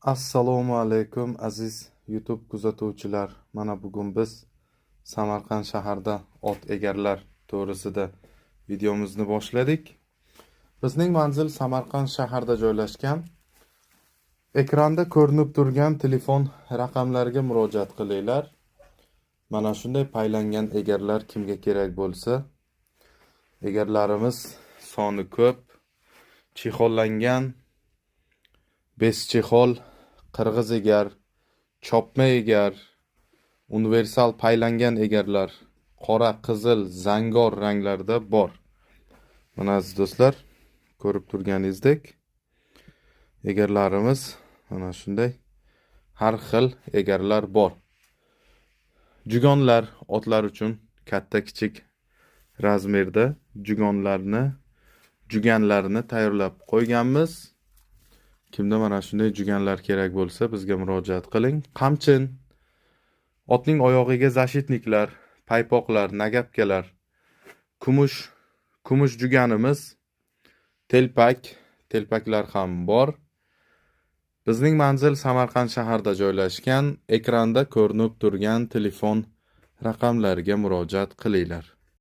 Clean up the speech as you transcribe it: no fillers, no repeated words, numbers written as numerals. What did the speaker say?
Assalomu alaykum aziz YouTube kuzatuvchilar. Mana bugun biz Samarqand shaharda ot egarlar to'g'risida videomizni boshladik. Bizning manzil Samarqand shaharda joylashgan. Ekranda ko'rinib turgan telefon raqamlariga murojaat qilinglar. Mana shunday paylangan egarlar kimga kerak bo'lsa, egarlarimiz soni ko'p, chexollangan, beschexol, qirg'iz egar, chopma egar, universal paylangan egarlar qora, qizil, zangor ranglarda bor. Mana aziz do'stlar, ko'rib turganingizdek, egarlarimiz mana shunday har xil egarlar bor. Jugonlar otlar uchun katta kichik razmerda juganlarni tayyorlab qo'yganmiz. Kimda mana shunday juganlar kerak bo'lsa, bizga murojaat qiling. Qamchin, otning oyog'iga zashitniklar, paypoqlar, nagabkalar, kumush juganimiz, telpaklar ham bor. Bizning manzil Samarqand shaharda joylashgan. Ekranda ko'rinib turgan telefon raqamlariga murojaat qilinglar.